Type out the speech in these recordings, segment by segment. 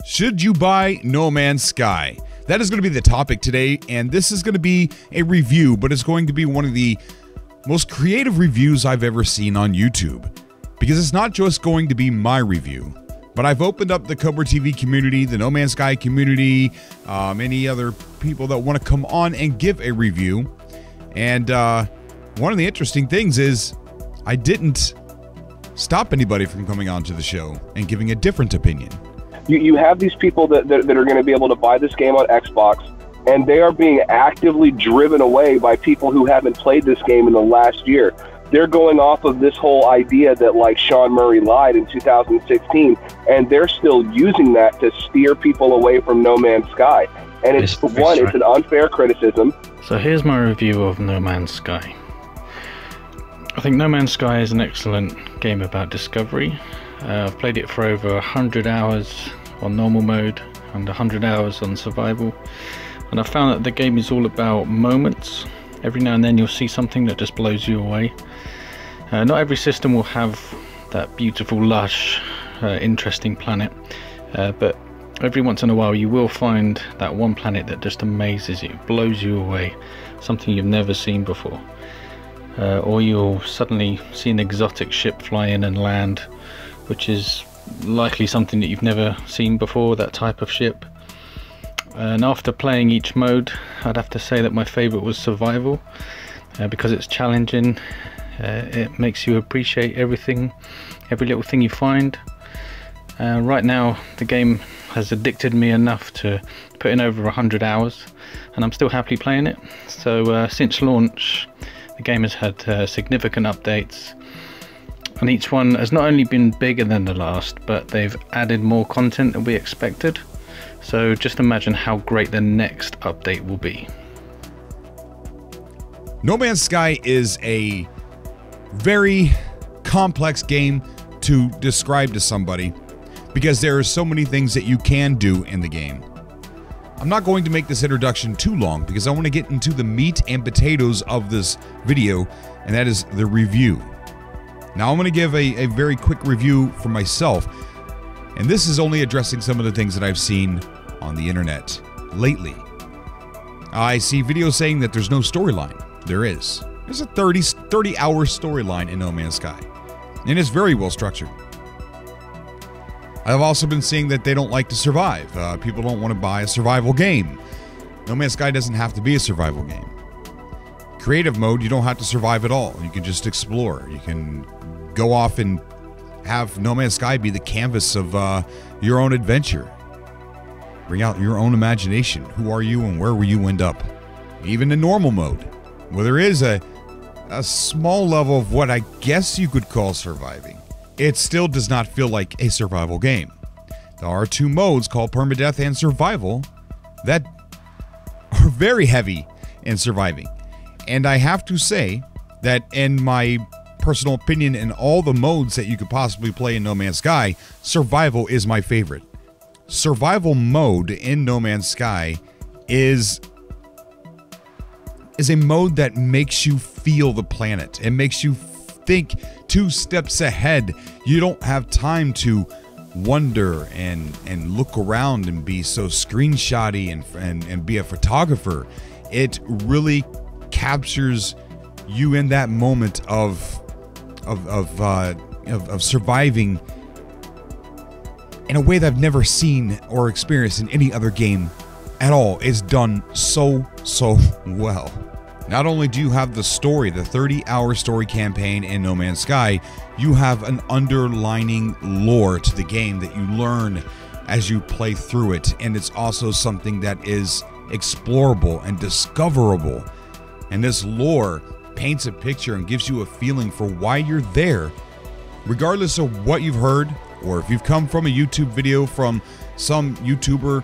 Should you buy No Man's Sky? That is going to be the topic today, and this is going to be a review, but it's going to be one of the most creative reviews I've ever seen on YouTube. Because it's not just going to be my review, but I've opened up the Cobra TV community, the No Man's Sky community, any other people that want to come on and give a review. And one of the interesting things is I didn't stop anybody from coming onto the show and giving a different opinion. You have these people that are going to be able to buy this game on Xbox, and they are being actively driven away by people who haven't played this game in the last year. They're going off of this whole idea that, like, Sean Murray lied in 2016, and they're still using that to steer people away from No Man's Sky. And it's an unfair criticism. So here's my review of No Man's Sky. I think No Man's Sky is an excellent game about discovery. I've played it for over 100 hours on normal mode and 100 hours on survival, and I found that the game is all about moments. Every now and then you'll see something that just blows you away. Not every system will have that beautiful, lush, interesting planet, but every once in a while you will find that one planet that just amazes you, blows you away, something you've never seen before. Or you'll suddenly see an exotic ship fly in and land, which is likely something that you've never seen before, that type of ship. And after playing each mode, I'd have to say that my favourite was survival, because it's challenging. It makes you appreciate everything, every little thing you find. Right now the game has addicted me enough to put in over 100 hours, and I'm still happily playing it. So since launch, the game has had significant updates, and each one has not only been bigger than the last, but they've added more content than we expected. So just imagine how great the next update will be. No Man's Sky is a very complex game to describe to somebody, because there are so many things that you can do in the game. I'm not going to make this introduction too long, because I want to get into the meat and potatoes of this video, and that is the review. Now I'm going to give a very quick review for myself, and this is only addressing some of the things that I've seen on the internet lately. I see videos saying that there's no storyline. There is. There's a 30-hour storyline in No Man's Sky, and it's very well structured. I've also been seeing that they don't like to survive. People don't want to buy a survival game. No Man's Sky doesn't have to be a survival game. Creative mode, you don't have to survive at all. You can just explore. You can go off and have No Man's Sky be the canvas of your own adventure. Bring out your own imagination. Who are you and where will you end up? Even in normal mode, where there is a small level of what I guess you could call surviving, it still does not feel like a survival game. There are two modes called permadeath and survival that are very heavy in surviving. And I have to say that, in my personal opinion, in all the modes that you could possibly play in No Man's Sky, survival is my favorite. Survival mode in No Man's Sky is a mode that makes you feel the planet. It makes you think 2 steps ahead. You don't have time to wonder and look around and be so screenshotty and be a photographer. It really captures you in that moment of surviving in a way that I've never seen or experienced in any other game at all. It's done so well. Not only do you have the story, the 30-hour story campaign in No Man's Sky, you have an underlining lore to the game that you learn as you play through it, and it's also something that is explorable and discoverable. And this lore paints a picture and gives you a feeling for why you're there, regardless of what you've heard, or if you've come from a YouTube video from some YouTuber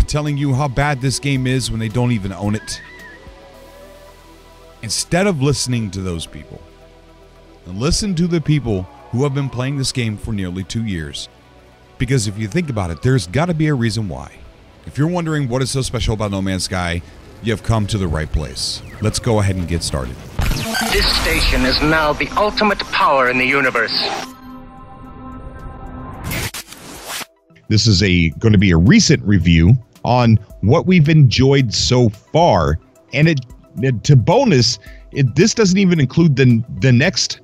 telling you how bad this game is when they don't even own it. Instead of listening to those people, listen to the people who have been playing this game for nearly 2 years. Because if you think about it, there's got to be a reason why. If you're wondering what is so special about No Man's Sky, you have come to the right place. Let's go ahead and get started. This station is now the ultimate power in the universe. This is going to be a recent review on what we've enjoyed so far, and to bonus, this doesn't even include the next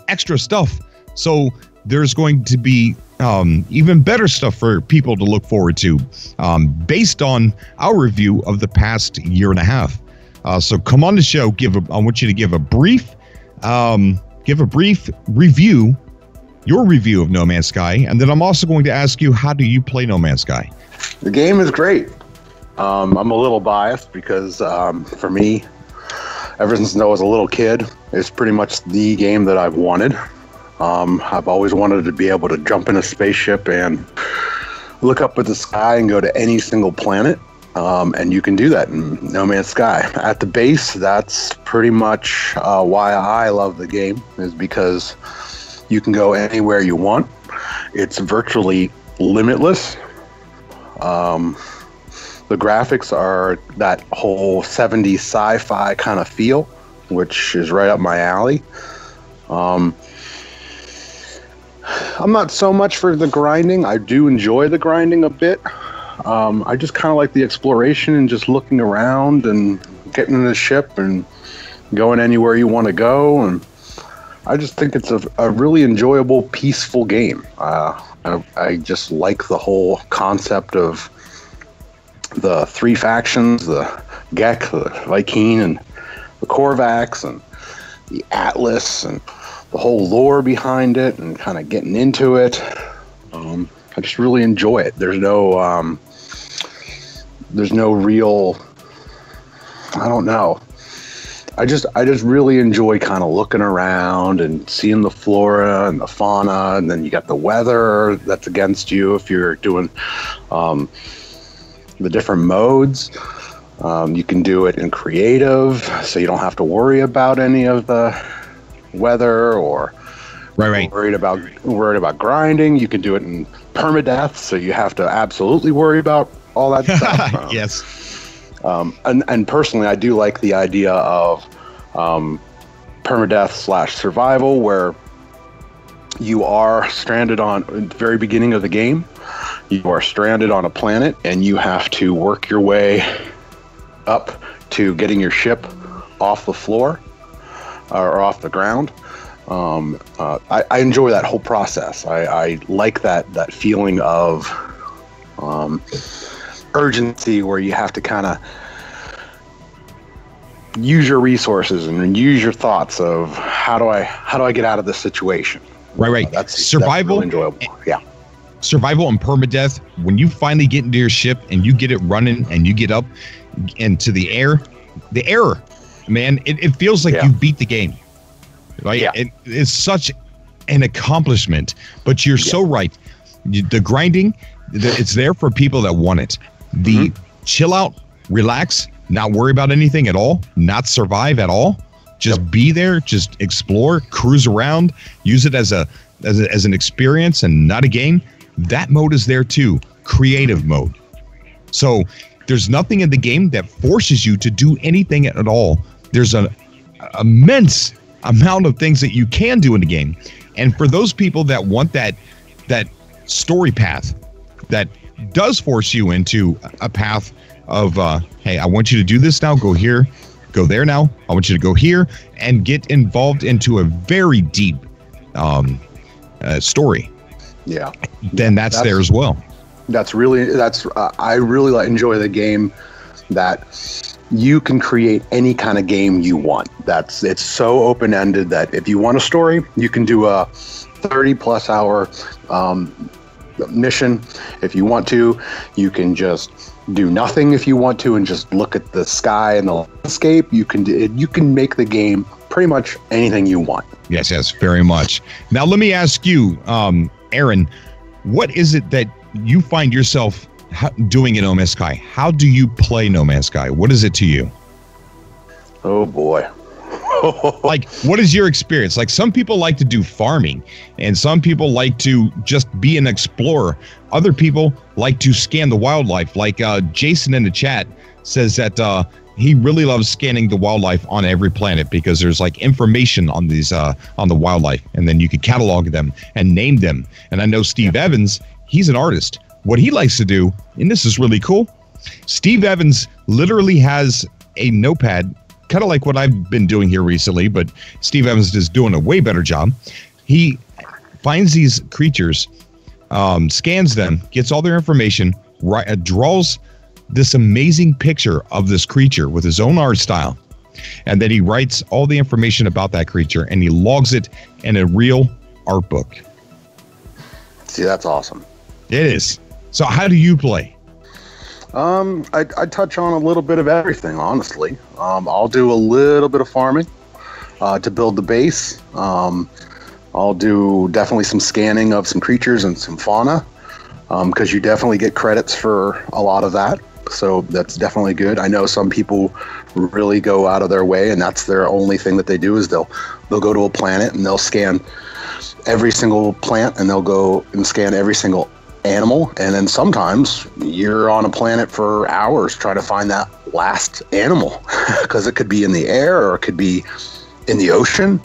extra stuff. So there's going to be even better stuff for people to look forward to, based on our review of the past year and a half. So come on the show. I want you to give a brief review, your review of No Man's Sky, and then I'm also going to ask you, how do you play No Man's Sky? The game is great. I'm a little biased because for me, ever since I was a little kid, it's pretty much the game that I've wanted. I've always wanted to be able to jump in a spaceship and look up at the sky and go to any single planet. And you can do that in No Man's Sky. At the base, that's pretty much why I love the game, is because you can go anywhere you want. It's virtually limitless. The graphics are that whole 70s sci-fi kind of feel, which is right up my alley. I'm not so much for the grinding. I do enjoy the grinding a bit. I just kind of like the exploration and just looking around and getting in the ship and going anywhere you want to go. And I just think it's a really enjoyable, peaceful game. I just like the whole concept of the three factions, the Gek, the Viking, and the Korvax, and the Atlas, and the whole lore behind it, and kind of getting into it. I just really enjoy it. There's no real, I don't know. I just really enjoy kind of looking around and seeing the flora and the fauna, and then you got the weather that's against you if you're doing the different modes. You can do it in creative, so you don't have to worry about any of the weather or worried about grinding. You can do it in permadeath, so you have to absolutely worry about all that stuff. Yes. And personally, I do like the idea of permadeath / survival, where you are stranded at the very beginning of the game. You are stranded on a planet, and you have to work your way up to getting your ship off the floor or off the ground. I enjoy that whole process. I like that feeling of urgency, where you have to kind of use your resources and use your thoughts of how do I get out of this situation. Right. That's survival. That's really enjoyable. Yeah. Survival and permadeath, when you finally get into your ship and you get it running and you get up into the air, man, it feels like you beat the game. Right? Yeah. It's such an accomplishment, but you're so right. The grinding, it's there for people that want it. The chill out, relax, not worry about anything at all, not survive at all. Just be there, just explore, cruise around, use it as an experience and not a game. That mode is there too, creative mode. So there's nothing in the game that forces you to do anything at all. There's an immense amount of things that you can do in the game. And for those people that want that story path that does force you into a path of, hey, I want you to do this now, go here, go there now. I want you to go here and get involved into a very deep story. Yeah. Then that's there as well. I really enjoy the game that you can create any kind of game you want. It's so open-ended that if you want a story, you can do a 30+ hour mission. If you want to, you can just do nothing if you want to and just look at the sky and the landscape. You can make the game pretty much anything you want. Yes, very much. Now let me ask you, Aaron, what is it that you find yourself doing in No Man's Sky? How do you play No Man's Sky? What is it to you? Oh boy. Like, what is your experience? Like, some people like to do farming, and some people like to just be an explorer. Other people like to scan the wildlife. Like Jason in the chat says that he really loves scanning the wildlife on every planet because there's like information on these on the wildlife, and then you can catalog them and name them. And I know Steve Evans, he's an artist. what he likes to do, and this is really cool, Steve Evans literally has a notepad, kind of like what I've been doing here recently, but Steve Evans is doing a way better job. He finds these creatures, scans them, gets all their information, draws this amazing picture of this creature with his own art style, and then he writes all the information about that creature and he logs it in a real art book. See, that's awesome. It is. So how do you play? I touch on a little bit of everything, honestly. I'll do a little bit of farming to build the base. I'll do definitely some scanning of some creatures and some fauna, because you definitely get credits for a lot of that. So that's definitely good. I know some people really go out of their way, and that's their only thing that they do is they'll go to a planet and they'll scan every single plant, and they'll go and scan every single animal. And then sometimes you're on a planet for hours trying to find that last animal, because it could be in the air or it could be in the ocean.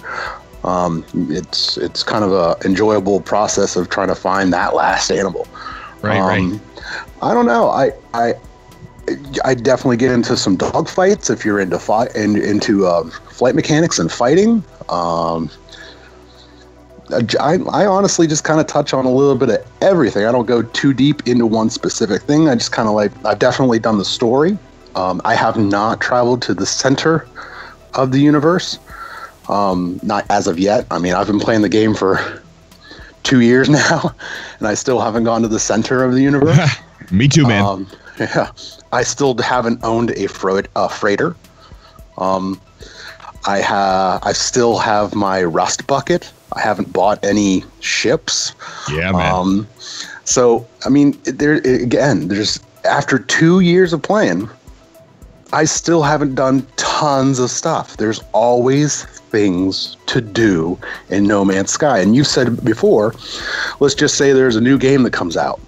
It's kind of a enjoyable process of trying to find that last animal. Right. I don't know. I definitely get into some dog fights if you're into flight mechanics and fighting. I honestly just kind of touch on a little bit of everything. I don't go too deep into one specific thing. I just kind of I've definitely done the story. I have not traveled to the center of the universe. Not as of yet. I mean, I've been playing the game for 2 years now, and I still haven't gone to the center of the universe. Me too, man. Yeah, I still haven't owned a freighter. I still have my rust bucket. I haven't bought any ships. Yeah, man. So I mean, there's after 2 years of playing, I still haven't done tons of stuff. There's always things to do in No Man's Sky. And you said before, let's just say there's a new game that comes out.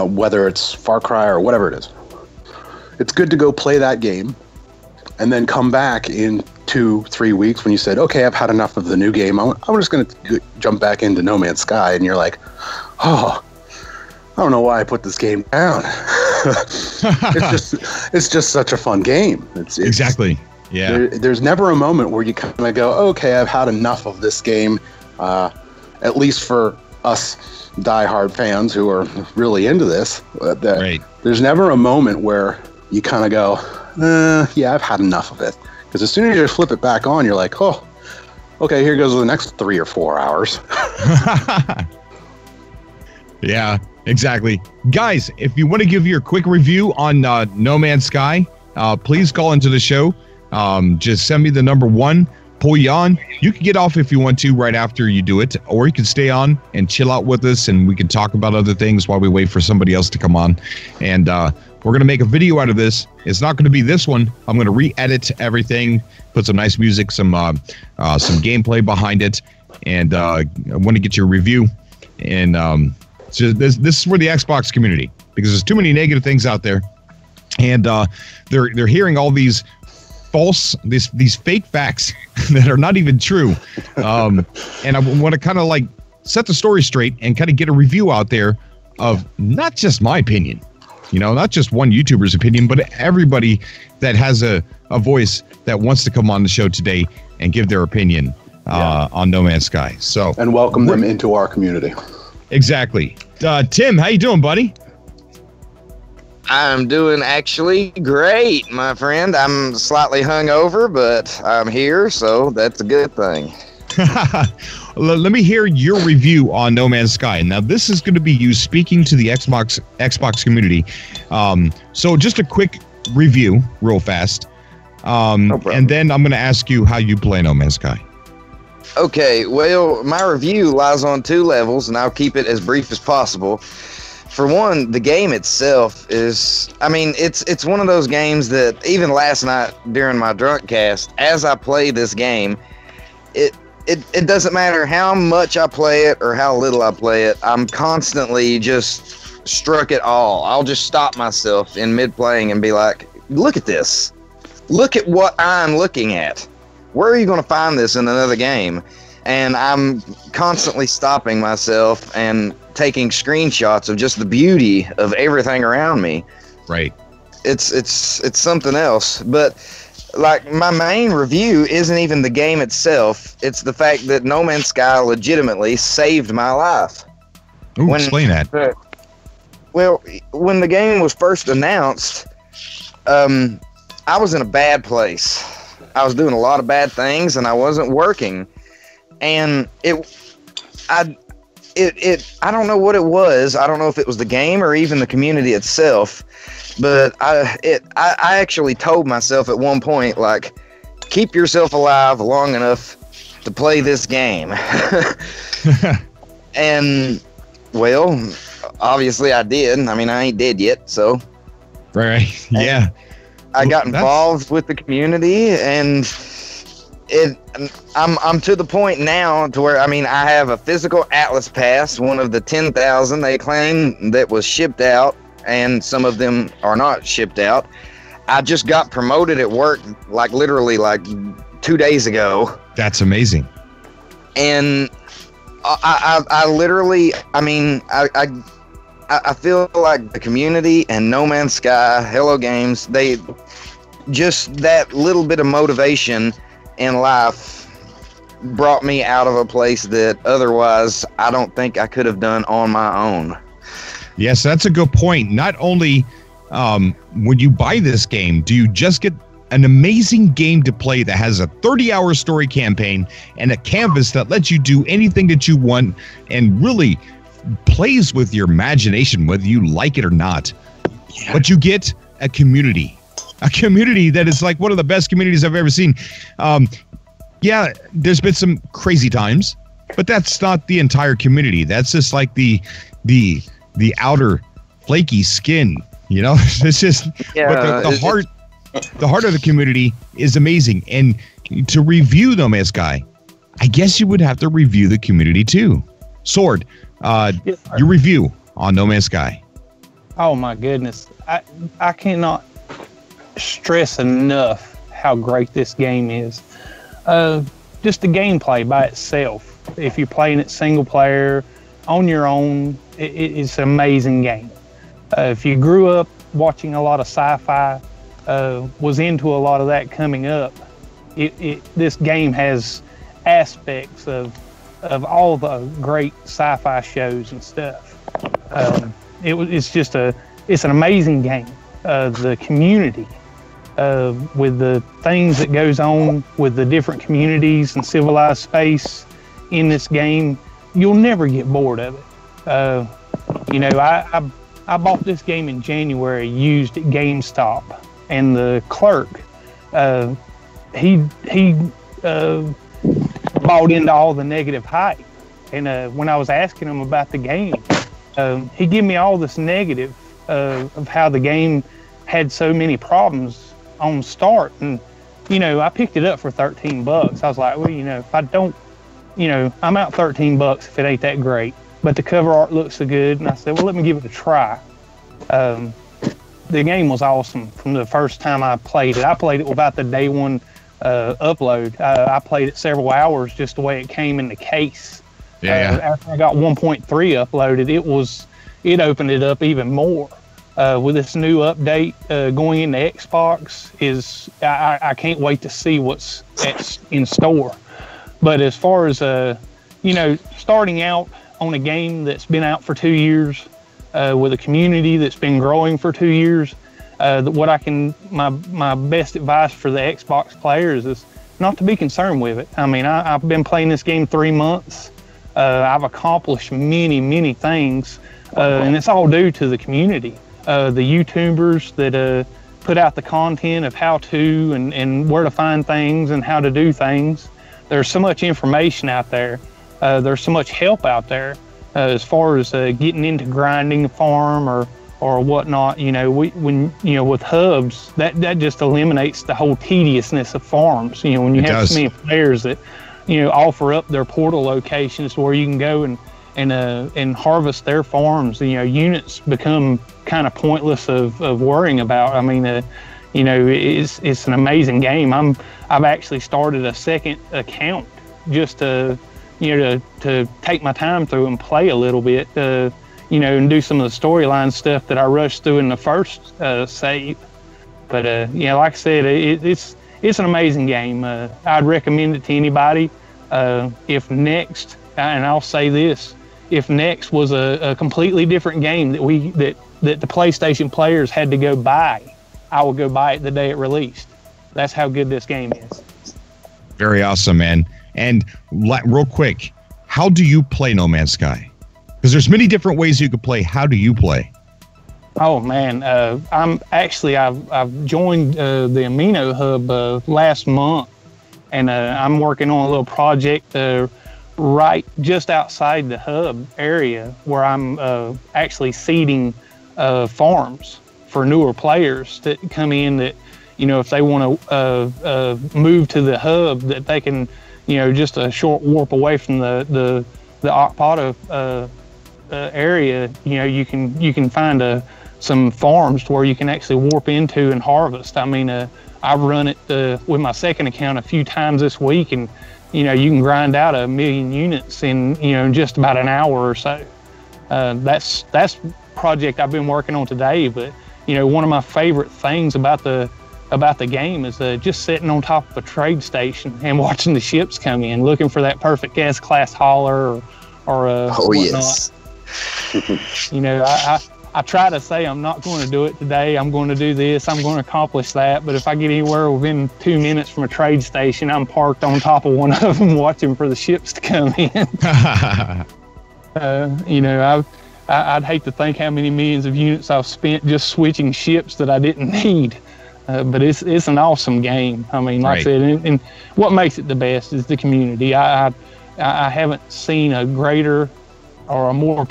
Whether it's Far Cry or whatever it is. It's good to go play that game and then come back in 2-3 weeks when you said, okay, I've had enough of the new game. I'm just going to jump back into No Man's Sky. And you're like, oh, I don't know why I put this game down. It's just such a fun game. It's exactly. Yeah. There's never a moment where you kind of go, okay, I've had enough of this game. At least for us diehard fans who are really into this. Right. There's never a moment where you kind of go, yeah, I've had enough of it. Because as soon as you flip it back on, you're like, oh, okay, here goes the next 3 or 4 hours. Yeah, exactly. Guys, if you want to give your quick review on No Man's Sky, please call into the show. Just send me the number 1, pull you on. You can get off if you want to right after you do it, or you can stay on and chill out with us, and we can talk about other things while we wait for somebody else to come on. And we're going to make a video out of this. It's not going to be this one. I'm going to re-edit everything, put some nice music, some gameplay behind it, and I want to get your review. And so this is for the Xbox community, because there's too many negative things out there, and they're hearing all these these fake facts that are not even true. And I want to kind of like set the story straight and kind of get a review out there of not just my opinion, not just one YouTuber's opinion, but everybody that has a voice that wants to come on the show today and give their opinion on No Man's Sky. So, and welcome them into our community. Exactly. Tim, how you doing, buddy? I'm doing actually great, my friend. I'm slightly hungover, but I'm here, so that's a good thing. Let me hear your review on No Man's Sky. Now, this is going to be you speaking to the Xbox community. So just a quick review, real fast. No problem. And then I'm going to ask you how you play No Man's Sky. Okay, well, my review lies on 2 levels, and I'll keep it as brief as possible. For one, the game itself is, I mean, it's one of those games that even last night during my drunk cast, as I play this game, it doesn't matter how much I play it or how little I play it, I'm constantly just struck it all. I'll just stop myself in mid-playing and be like, look at this. Look at what I'm looking at. Where are you going to find this in another game? and I'm constantly stopping myself and taking screenshots of just the beauty of everything around me. Right. It's something else. But like, my main review isn't even the game itself. It's the fact that No Man's Sky legitimately saved my life. Ooh, explain that. Well, when the game was first announced, I was in a bad place. I was doing a lot of bad things, and I wasn't working. And I don't know what it was. I don't know if it was the game or even the community itself. But I actually told myself at one point, like, keep yourself alive long enough to play this game. And, well, obviously I did. I mean, I ain't dead yet, so. Right. Yeah. I got involved with the community, and I'm to the point now to where, I mean, I have a physical Atlas pass, one of the 10,000 they claim that was shipped out, and some of them are not shipped out. I just got promoted at work, like, literally, like, 2 days ago. That's amazing. And I literally, I mean, I feel like the community and No Man's Sky, Hello Games, they just, that little bit of motivation in life brought me out of a place that otherwise I don't think I could have done on my own. Yes, that's a good point. Not only when you buy this game, do you just get an amazing game to play that has a 30-hour story campaign and a canvas that lets you do anything that you want and really plays with your imagination, whether you like it or not. Yeah. But you get a community that is like one of the best communities I've ever seen. Yeah, there's been some crazy times, but that's not the entire community. That's just like the outer flaky skin, you know. It's just, yeah, but the heart of the community is amazing. And to review No Man's Sky, I guess you would have to review the community too. Sword, your review on No Man's Sky. Oh my goodness, I cannot stress enough how great this game is. Just the gameplay by itself. If you're playing it single player on your own, it's an amazing game. If you grew up watching a lot of sci-fi, was into a lot of that coming up, this game has aspects of all the great sci-fi shows and stuff. It's an amazing game. The community, with the things that goes on with the different communities and civilized space in this game, you'll never get bored of it. You know, I bought this game in January, used at GameStop, and the clerk, he bought into all the negative hype. And when I was asking him about the game, he gave me all this negative of how the game had so many problems on start. And, you know, I picked it up for $13. I was like, well, you know, if I don't, you know, I'm out $13 if it ain't that great. But the cover art looks so good. And I said, well, let me give it a try. The game was awesome from the first time I played it. I played it without the day one upload. I played it several hours just the way it came in the case. Yeah. After I got 1.3 uploaded, it opened it up even more. With this new update going into Xbox, I can't wait to see what's in store. But as far as you know, starting out on a game that's been out for 2 years, with a community that's been growing for 2 years, my best advice for the Xbox players is not to be concerned with it. I mean, I've been playing this game 3 months. I've accomplished many things, and it's all due to the community. The YouTubers that put out the content of how to and where to find things and how to do things. There's so much information out there. There's so much help out there as far as getting into grinding a farm or whatnot. You know, when with hubs, that just eliminates the whole tediousness of farms. You know, when you have so many players that, you know, offer up their portal locations where you can go and harvest their farms, you know, units become kind of pointless of worrying about. I mean, you know, it's an amazing game. I've actually started a second account just to to take my time through and play a little bit, and do some of the storyline stuff that I rushed through in the first save. But like I said, it's an amazing game. I'd recommend it to anybody. If Next, and I'll say this, if Next was a completely different game that the PlayStation players had to go buy, I would go buy it the day it released. That's how good this game is. Very awesome, man. And real quick, how do you play No Man's Sky? Because there's many different ways you could play. How do you play? Oh man, I've joined the Amino Hub last month, and I'm working on a little project right just outside the hub area where I'm actually seeding farms for newer players that come in that, if they want to move to the hub, that they can, just a short warp away from the Okpata area, you can find some farms to where you can actually warp into and harvest. I mean, I've run it with my second account a few times this week, and you can grind out 1 million units in just about an hour or so. That's project I've been working on today. But one of my favorite things about the game is just sitting on top of a trade station and watching the ships come in, looking for that perfect S-class hauler or whatnot. Yes. I try to say I'm not going to do it today. I'm going to do this. I'm going to accomplish that. But if I get anywhere within 2 minutes from a trade station, I'm parked on top of one of them watching for the ships to come in. I'd hate to think how many millions of units I've spent just switching ships that I didn't need. But it's an awesome game. I mean, like I said, and what makes it the best is the community. I haven't seen a greater or a more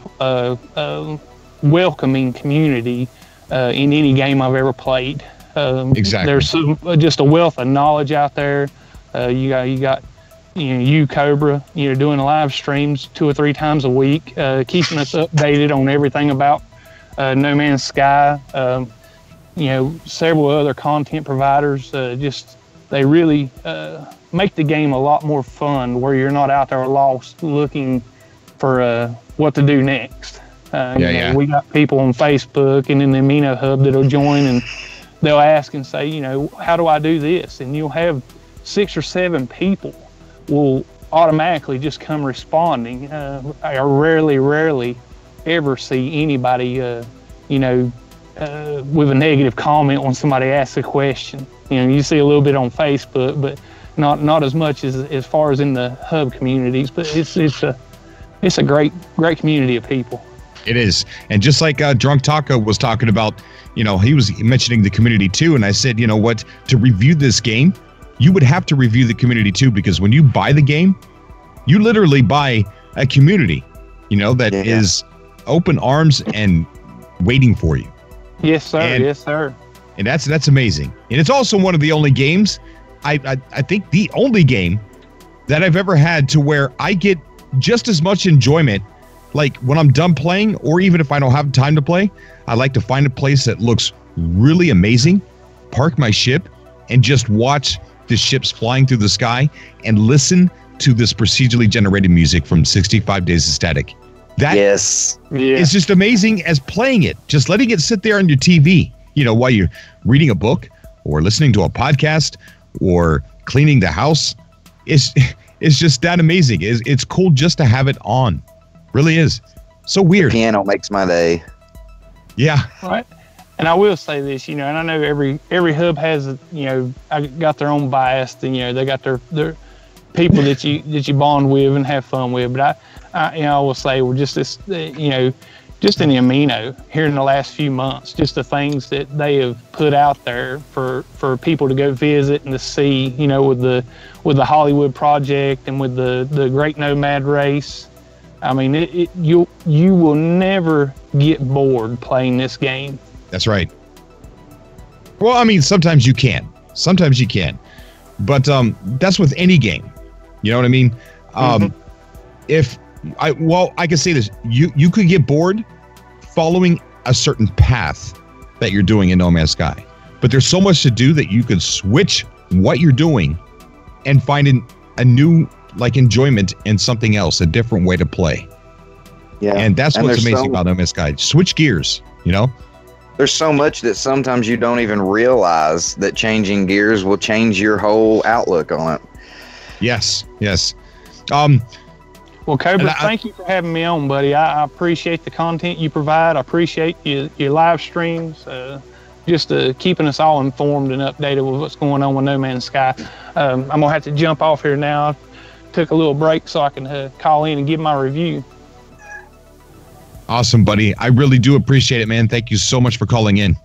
welcoming community in any game I've ever played. Exactly. There's just a wealth of knowledge out there. You got Cobra, doing live streams 2 or 3 times a week, keeping us updated on everything about No Man's Sky. Several other content providers. They really make the game a lot more fun, where you're not out there lost looking for what to do next. We got people on Facebook and in the Amino Hub that'll join, and they'll ask and say, how do I do this? And you'll have 6 or 7 people will automatically just come responding. I rarely ever see anybody, with a negative comment when somebody asks a question. You see a little bit on Facebook, but not as much as far as in the hub communities. But it's a great community of people. It is. And just like Drunk Taco was talking about, he was mentioning the community too. And I said, to review this game, you would have to review the community too, because when you buy the game, you literally buy a community, that is open arms and waiting for you. Yes, sir. Yes, sir. And that's amazing. And it's also one of the only games, I think the only game that I've ever had to where I get just as much enjoyment. Like when I'm done playing, or even if I don't have time to play, I like to find a place that looks really amazing, park my ship, and just watch the ships flying through the sky and listen to this procedurally generated music from 65 Days of Static. That is just amazing as playing it. Just letting it sit there on your TV, while you're reading a book or listening to a podcast or cleaning the house. It's just that amazing. It's cool just to have it on. Really is. So weird. The piano makes my day. Yeah. Right. And I will say this, and I know every hub has, got their own bias, and they got their people that you bond with and have fun with. But I will say, just this, just in the Amino here in the last few months, just the things that they have put out there for people to go visit and to see, with the Hollywood Project and with the Great Nomad Race. I mean, you will never get bored playing this game. That's right. Well, I mean, sometimes you can. But that's with any game. You know what I mean? I can say this. You could get bored following a certain path that you're doing in No Man's Sky. But there's so much to do that you could switch what you're doing and find a new like enjoyment in something else, a different way to play. Yeah, and that's what's amazing about No Man's Sky. Switch gears, you know. There's so much that sometimes you don't even realize that changing gears will change your whole outlook on it. Yes, yes. Well, Cobra, thank you for having me on, buddy. I appreciate the content you provide. I appreciate your live streams, just keeping us all informed and updated with what's going on with No Man's Sky. I'm going to have to jump off here now. Took a little break so I can call in and give my review. Awesome, buddy. I really do appreciate it, man. Thank you so much for calling in.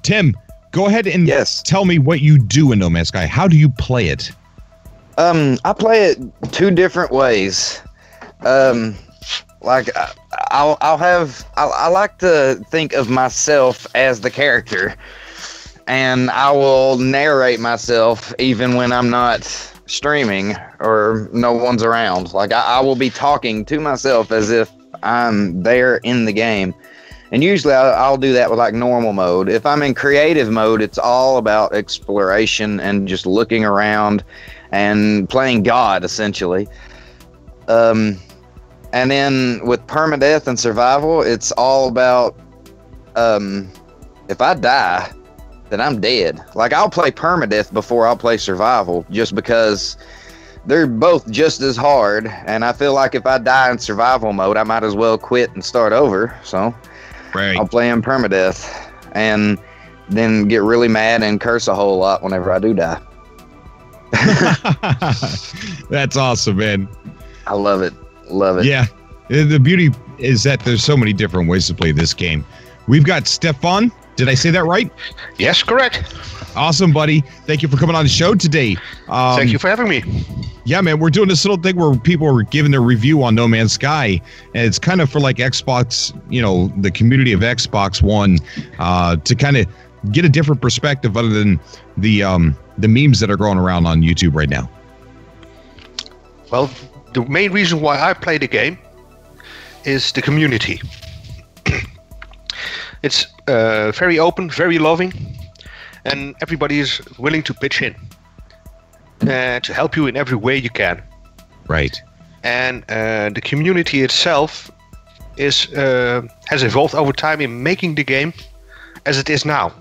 Tim, go ahead and tell me what you do in No Man's Sky. How do you play it? I play it two different ways. Like I like to think of myself as the character, and I will narrate myself even when I'm not streaming or no one's around. Like I will be talking to myself as if I'm there in the game. And usually I'll do that with like normal mode. If I'm in creative mode, it's all about exploration and just looking around and playing God, essentially. And then with permadeath and survival, it's all about if I die, then I'm dead. Like I'll play permadeath before I'll play survival, just because they're both just as hard. And I feel like if I die in survival mode, I might as well quit and start over. So I'll play in permadeath and then get really mad and curse a whole lot whenever I do die. That's awesome, man. I love it. Love it. Yeah. The beauty is that there's so many different ways to play this game. We've got Stefan. Did I say that right? Yes, correct. Awesome, buddy. Thank you for coming on the show today. Thank you for having me. Yeah, man, we're doing this little thing where people are giving their review on No Man's Sky, and it's kind of for like Xbox, you know, the community of Xbox One, to kind of get a different perspective other than the memes that are going around on YouTube right now. Well, the main reason why I play the game is the community. It's very open, very loving, and everybody is willing to pitch in to help you in every way you can. Right. And the community itself is has evolved over time in making the game as it is now.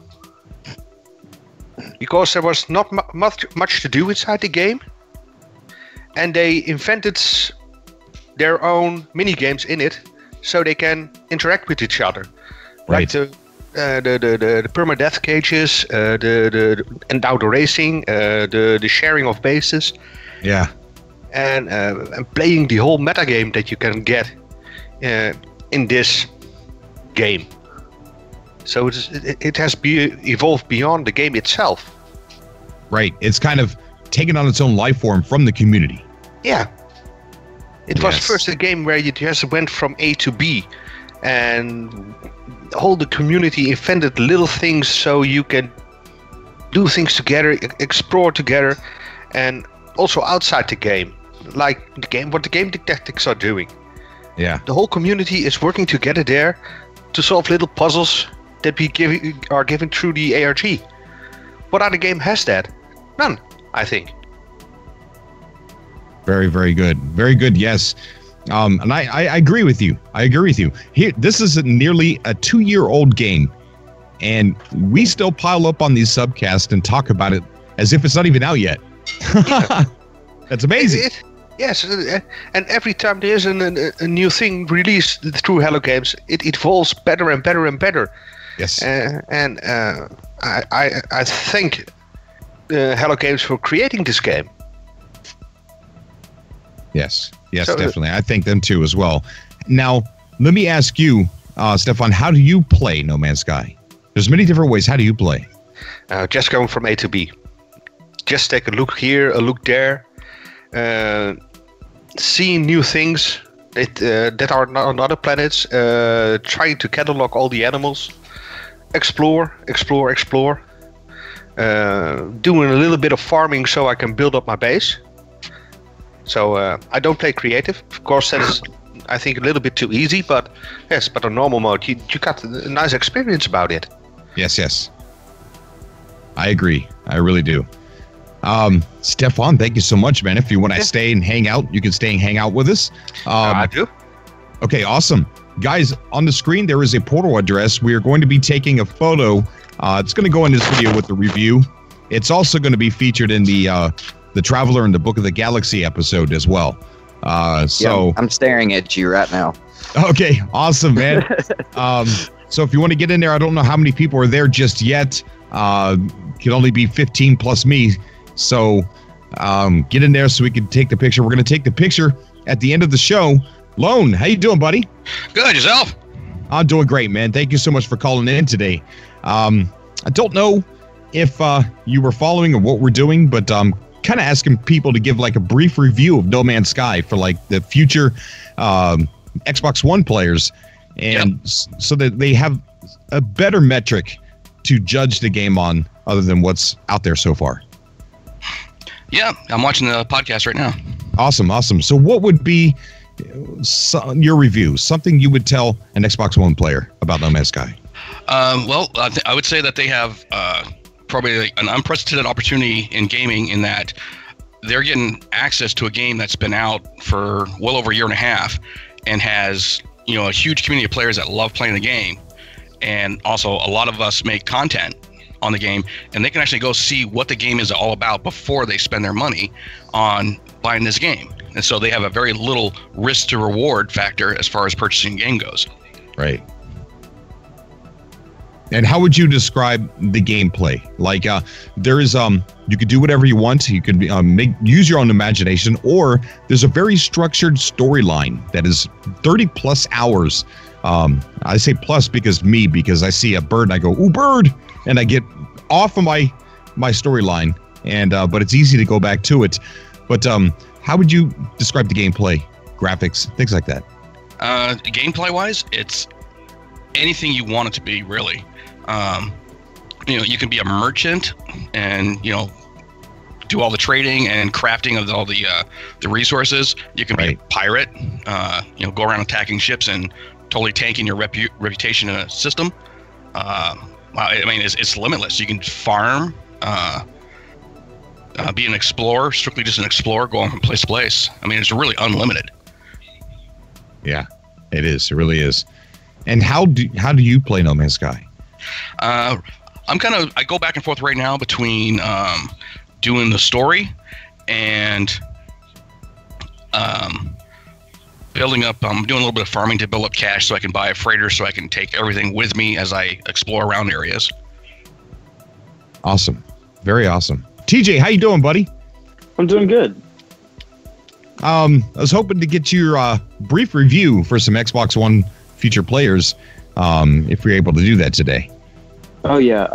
Because there was not much to do inside the game, and they invented their own mini games in it, so they can interact with each other. Right. Like the permadeath cages, and outdoor racing, the sharing of bases. Yeah. And playing the whole metagame that you can get in this game. So it has evolved beyond the game itself. Right. It's kind of taken on its own life form from the community. Yeah. It was first a game where you just went from A to B, and all the community invented little things so you can do things together, explore together, and also outside the game, like what the game detectives are doing. Yeah. The whole community is working together there to solve little puzzles that we are given through the ARG. What other game has that? None, I think. Very, very good. Very good, yes. And I agree with you. I agree with you. Here, this is nearly a 2-year-old game, and we still pile up on these subcasts and talk about it as if it's not even out yet. Yeah. That's amazing. Yes, and every time there's a new thing released through Hello Games, it evolves better and better and better. Yes. And I thank Hello Games for creating this game. Yes, so, definitely. I thank them too as well. Now, let me ask you, Stefan, how do you play No Man's Sky? There's many different ways. How do you play? Just going from A to B. Just take a look here, a look there. Seeing new things that are not on other planets. Trying to catalog all the animals. Explore. Doing a little bit of farming so I can build up my base. So I don't play creative. Of course, that is, I think, a little bit too easy. But yes, but on normal mode, you got a nice experience about it. Yes. I agree. I really do. Stefan, thank you so much, man. If you want to stay and hang out, you can stay and hang out with us. I do. Okay, awesome. Guys, on the screen, there is a portal address. We are going to be taking a photo. It's going to go in this video with the review. It's also going to be featured in the Traveler and the Book of the Galaxy episode as well. So I'm staring at you right now. Okay, awesome, man. So if you want to get in there, I don't know how many people are there just yet. Can only be 15 plus me. So get in there so we can take the picture. We're going to take the picture at the end of the show. Lone, how you doing, buddy? Good, yourself? I'm doing great, man. Thank you so much for calling in today. I don't know if you were following or what we're doing, but kind of asking people to give like a brief review of No Man's Sky for like the future Xbox One players, and so that they have a better metric to judge the game on other than what's out there so far. Yeah, I'm watching the podcast right now. Awesome. So what would be your review, something you would tell an Xbox One player about No Man's Sky? Well, I would say that they have probably an unprecedented opportunity in gaming in that they're getting access to a game that's been out for well over a year and a half and has, a huge community of players that love playing the game. And also a lot of us make content on the game, and they can actually go see what the game is all about before they spend their money on buying this game. And so they have a very little risk to reward factor as far as purchasing a game goes. Right. And how would you describe the gameplay? Like, there is, you could do whatever you want. You could use your own imagination, or there's a very structured storyline that is 30 plus hours. I say plus because I see a bird and I go, ooh, bird, and I get off of my storyline, and but it's easy to go back to it. But how would you describe the gameplay, graphics, things like that? Gameplay wise, it's anything you want it to be, really. You can be a merchant and do all the trading and crafting of all the resources. You can be a pirate, go around attacking ships and totally tanking your reputation in a system. It's limitless. You can farm, be an explorer, strictly just an explorer, going from place to place. It's really unlimited. Yeah, it is. It really is. And how do you play No Man's Sky? I go back and forth right now between doing the story and building up. I'm doing a little bit of farming to build up cash so I can buy a freighter so I can take everything with me as I explore around areas. Awesome. Very awesome. TJ, how you doing, buddy? I'm doing good. I was hoping to get your brief review for some Xbox One future players, if you're able to do that today. Oh, yeah.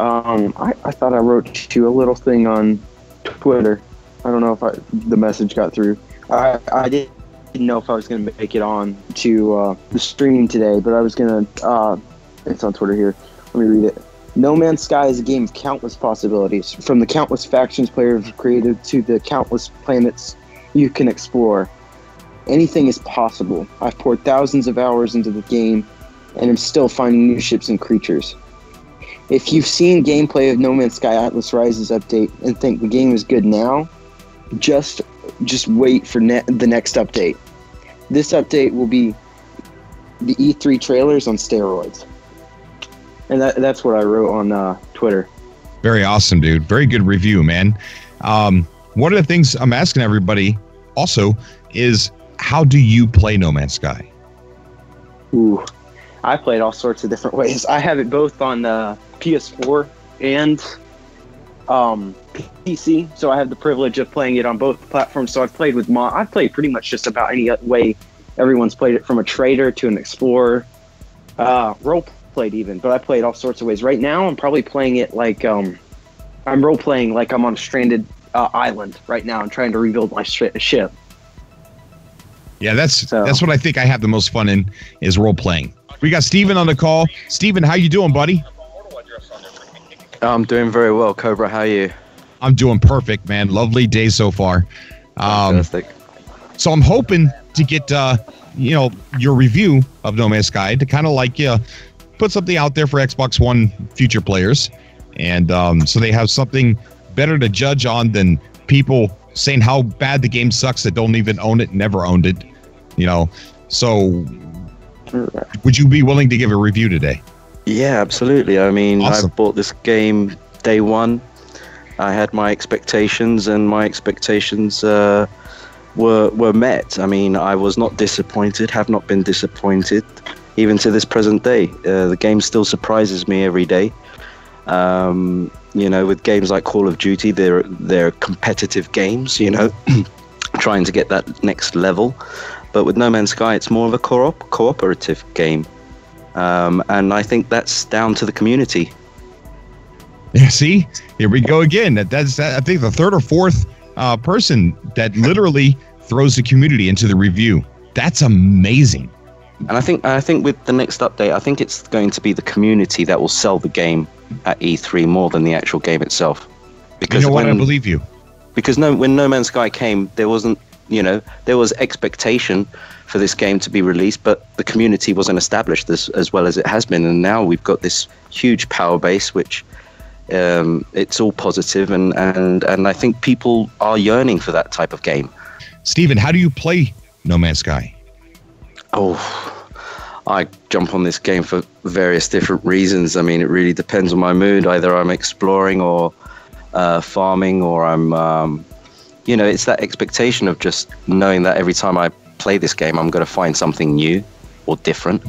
I thought I wrote you a little thing on Twitter. I don't know if the message got through. I didn't know if I was going to make it on to the stream today, but I was going to... it's on Twitter here. Let me read it. No Man's Sky is a game of countless possibilities. From the countless factions players have created to the countless planets you can explore. Anything is possible. I've poured thousands of hours into the game and am still finding new ships and creatures. If you've seen gameplay of No Man's Sky Atlas Rises update and think the game is good now, just wait for the next update. This update will be the E3 trailers on steroids. And that's what I wrote on Twitter. Very awesome, dude. Very good review, man. One of the things I'm asking everybody also is, how do you play No Man's Sky? Ooh, I played all sorts of different ways. I have it both on PS4 and PC, so I have the privilege of playing it on both platforms. So I've played with I've played pretty much just about any way everyone's played it, from a trader to an explorer, role played even. But I played all sorts of ways. Right now, I'm probably playing it like I'm role playing like I'm on a stranded island right now. I'm trying to rebuild my ship. Yeah, that's what I think I have the most fun in, is role playing. We got Steven on the call. Steven, how you doing, buddy? I'm doing very well. Cobra, how are you? I'm doing perfect, man. Lovely day so far. Fantastic. So I'm hoping to get your review of No Man's Sky to kind of like put something out there for Xbox One future players, and so they have something better to judge on than people saying how bad the game sucks that don't even own it, never owned it. You know, so would you be willing to give a review today? Yeah, absolutely. I mean, Awesome. I bought this game day one. I had my expectations, and my expectations were met. I mean, I was not disappointed, have not been disappointed, even to this present day. The game still surprises me every day. You know, with games like Call of Duty, they're competitive games, you know, trying to get that next level. But with No Man's Sky, it's more of a cooperative game. And I think that's down to the community. Yeah, see, here we go again. That's I think the third or fourth person that literally throws the community into the review. That's amazing. And I think with the next update, I think it's going to be the community that will sell the game at E3 more than the actual game itself. Because you know what? I believe you. Because when No Man's Sky came, there wasn't, you know, there was expectation for this game to be released, but the community wasn't established as well as it has been. And now we've got this huge power base, which it's all positive, and I think people are yearning for that type of game. Steven, how do you play No Man's Sky? Oh, I jump on this game for various different reasons. I mean, it really depends on my mood. Either I'm exploring or farming, or I'm, you know, it's that expectation of just knowing that every time I play this game, I'm going to find something new or different.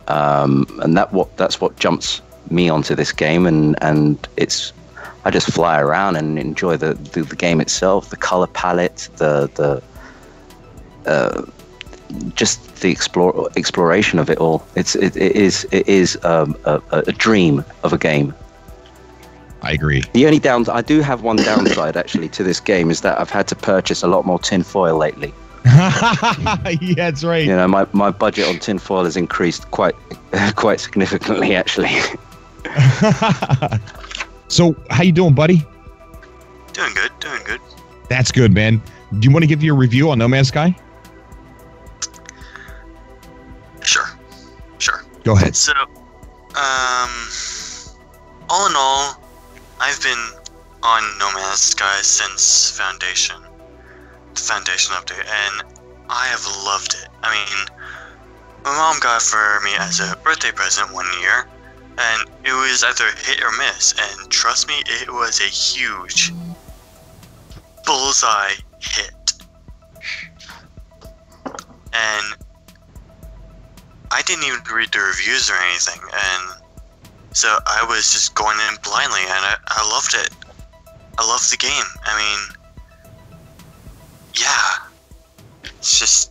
And that's what jumps me onto this game, and I just fly around and enjoy the game itself, the color palette, just the exploration of it all. It is a dream of a game. I agree. The only I do have one downside actually to this game, is that I've had to purchase a lot more tinfoil lately. Yeah, that's right. You know, my budget on tinfoil has increased quite significantly actually. So, how you doing, buddy? Doing good. That's good, man. Do you want to give your review on No Man's Sky? Sure. Go ahead. So, all in all, I've been on No Man's Sky since the Foundation update, and I have loved it. I mean, my mom got it for me as a birthday present one year, and it was either hit or miss, and trust me, it was a huge bullseye hit. And I didn't even read the reviews or anything, and so I was just going in blindly, and I loved it. I loved the game. I mean, yeah, it's just,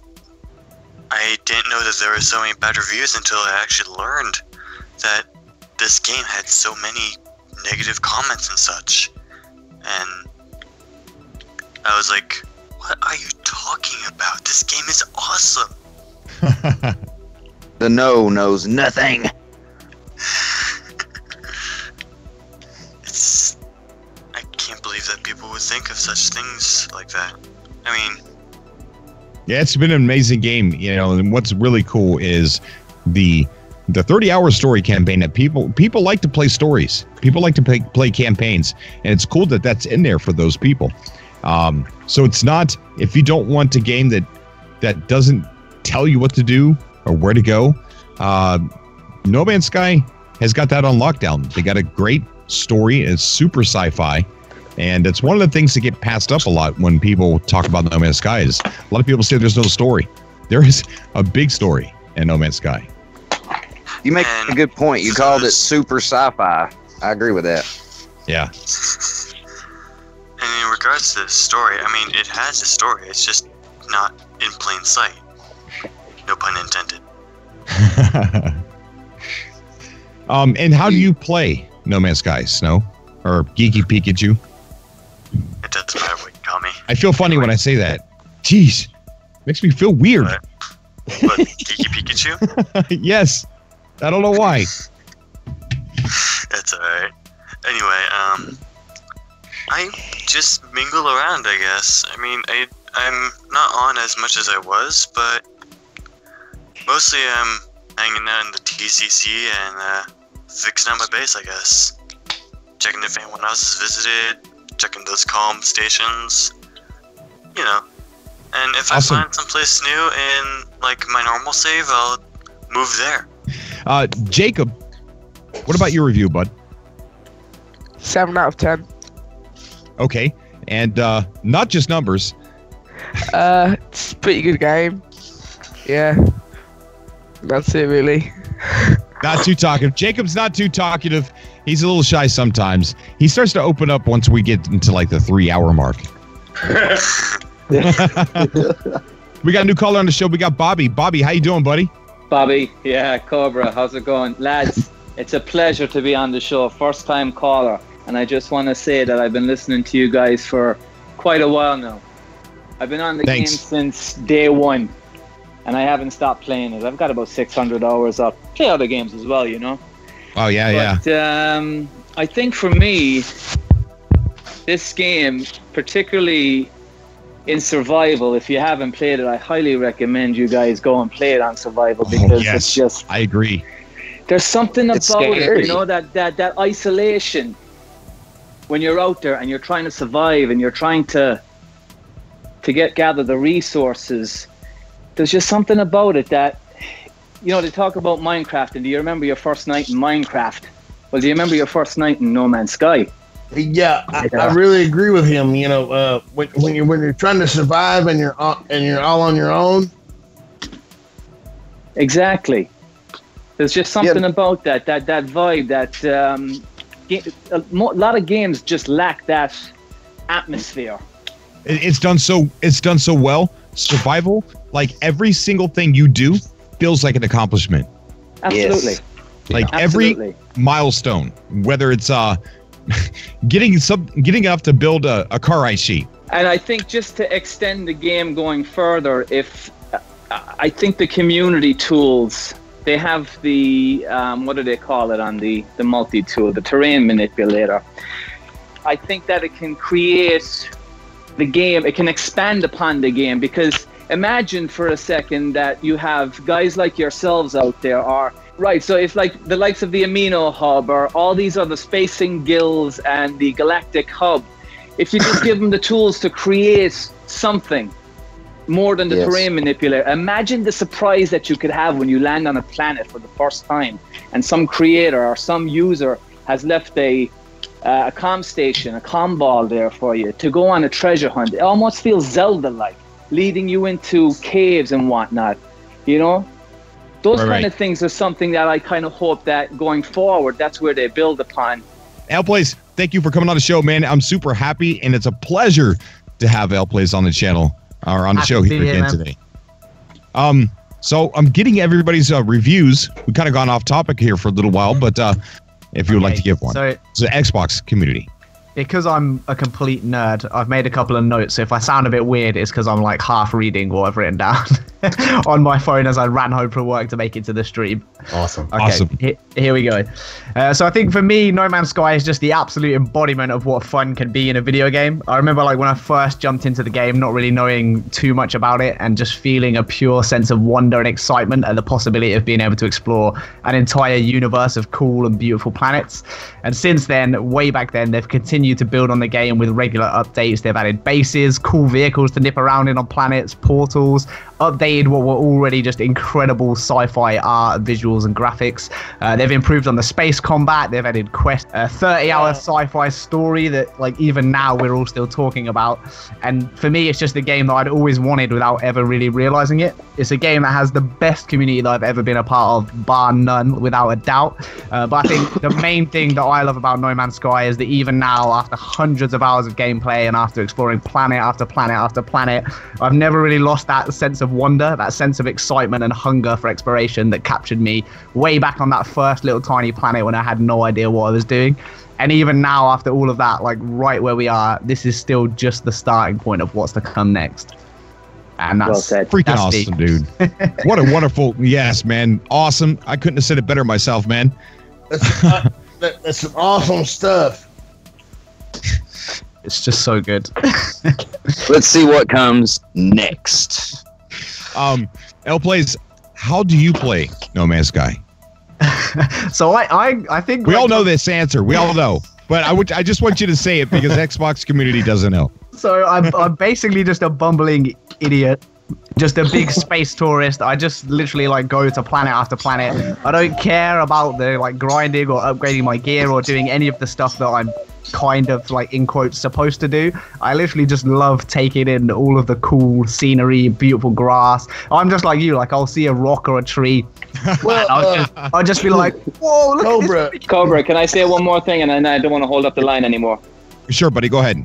I didn't know that there were so many bad reviews until I actually learned that this game had so many negative comments and such, and I was like, what are you talking about? This game is awesome. The no knows nothing. I can't believe that people would think of such things like that. I mean, yeah, it's been an amazing game, you know, and what's really cool is the 30-hour story campaign that people like to play stories. People like to play campaigns, and it's cool that that's in there for those people. So it's not, if you don't want a game that doesn't tell you what to do or where to go, No Man's Sky has got that on lockdown. They got a great story. It's super sci-fi, and it's one of the things that get passed up a lot when people talk about No Man's Sky. Is a lot of people say there's no story. There is a big story in No Man's Sky. You make a good point. You called it super sci-fi. I agree with that. Yeah. And in regards to the story, I mean, it has a story. It's just not in plain sight. No pun intended. And how do you play No Man's Sky, Snow? Or Geeky Pikachu? It doesn't matter what you call me. I feel funny when I say that. Jeez. Makes me feel weird. What, Geeky Pikachu? Yes. I don't know why. That's alright. Anyway, I just mingle around, I guess. I mean, I'm not on as much as I was, but mostly I'm hanging out in the TCC and fixing out my base, I guess. Checking if anyone else has visited, checking those calm stations, you know. And if Awesome. I find someplace new in like my normal save, I'll move there. Jacob, what about your review, bud? 7 out of 10. Okay, and not just numbers. It's a pretty good game. Yeah, that's it really. Not too talkative. Jacob's not too talkative. He's a little shy sometimes. He starts to open up once we get into like the 3-hour mark. We got a new caller on the show. We got Bobby. Bobby, how you doing, buddy? Bobby, yeah, Cobra, how's it going? Lads, it's a pleasure to be on the show. First time caller. And I just want to say that I've been listening to you guys for quite a while now. I've been on the game since day one. And I haven't stopped playing it. I've got about 600 hours up. Play other games as well, you know. Oh, yeah, But, I think for me, this game, particularly in survival, if you haven't played it, I highly recommend you guys go and play it on survival because it's just... I agree. There's something about it, you know, that isolation when you're out there and you're trying to survive and you're trying to gather the resources. There's just something about it that, you know, they talk about Minecraft, and do you remember your first night in Minecraft? Well, do you remember your first night in No Man's Sky? Yeah, I really agree with him. You know, when you're trying to survive and you're all on your own. Exactly. There's just something about that vibe that a lot of games just lack that atmosphere. It's done so well. Survival, like every single thing you do feels like an accomplishment. Absolutely. Yes. Like every milestone, whether it's getting enough to build a car ice sheet. And I think just to extend the game going further, I think the community tools, they have the what do they call it on the multi-tool, the terrain manipulator. I think that it can create the game, it can expand upon the game, because imagine for a second that you have guys like yourselves out there so if like the likes of the Amino Hub or all these other spacing guilds and the Galactic Hub, if you just give them the tools to create something more than the terrain manipulator, imagine the surprise that you could have when you land on a planet for the first time and some creator or some user has left a comm station, a comm ball there for you to go on a treasure hunt. It almost feels Zelda-like, leading you into caves and whatnot, you know? Those kind of things are something that I kind of hope that going forward, that's where they build upon. LPlays, thank you for coming on the show, man. I'm super happy, and it's a pleasure to have LPlays on the channel, or on the show here again today. So I'm getting everybody's reviews. We've kind of gone off topic here for a little while, but if you would like to give one. So it's the Xbox community. Because I'm a complete nerd, I've made a couple of notes. So if I sound a bit weird, it's because I'm like half reading what I've written down on my phone as I ran home from work to make it to the stream. Awesome. Okay, awesome. Here we go. So I think for me, No Man's Sky is just the absolute embodiment of what fun can be in a video game. I remember like when I first jumped into the game, not really knowing too much about it and just feeling a pure sense of wonder and excitement at the possibility of being able to explore an entire universe of cool and beautiful planets. And since then, way back then, they've continued to build on the game with regular updates. They've added bases, cool vehicles to nip around in on planets, portals, updated what were already just incredible sci-fi art, visuals and graphics. They've improved on the space combat. They've added quest, 30-hour sci-fi story that like even now we're all still talking about. And for me, it's just a game that I'd always wanted without ever really realizing it. It's a game that has the best community that I've ever been a part of, bar none, without a doubt. But I think the main thing that I love about No Man's Sky is that even now, after hundreds of hours of gameplay and after exploring planet after planet after planet, I've never really lost that sense of wonder, that sense of excitement and hunger for exploration that captured me way back on that first little tiny planet when I had no idea what I was doing. And even now, after all of that, like right where we are, this is still just the starting point of what's to come next. And that's freaking awesome, dude. What a wonderful, yes, man. Awesome. I couldn't have said it better myself, man. That's some awesome stuff. It's just so good. Let's see what comes next. LPlays, how do you play No Man's Sky? So I think we all know this answer. We all know. But I just want you to say it because Xbox community doesn't know. So I'm basically just a bumbling idiot. Just a big space tourist. I just literally like go to planet after planet. I don't care about the like grinding or upgrading my gear or doing any of the stuff that I'm kind of like in quotes supposed to do. I literally just love taking in all of the cool scenery, beautiful grass. I'm just like you, like I'll see a rock or a tree. Well, I'll just be like, whoa, look Cobra. at this. Cobra, can I say one more thing? And I don't want to hold up the line anymore. Sure, buddy, go ahead.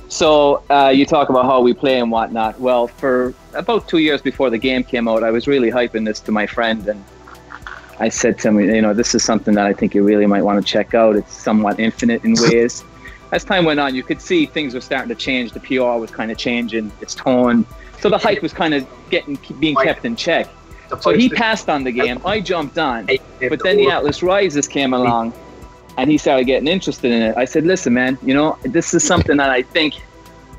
So you talk about how we play and whatnot. Well, for about 2 years before the game came out, I was really hyping this to my friend, and I said to him, you know, this is something that I think you really might want to check out. It's somewhat infinite in ways. As time went on, you could see things were starting to change. The PR was kind of changing, its tone. So the hype was kind of being kept in check. So he passed on the game. I jumped on. But then the Atlas Rises came along, and he started getting interested in it. I said, listen, man, you know, this is something that I think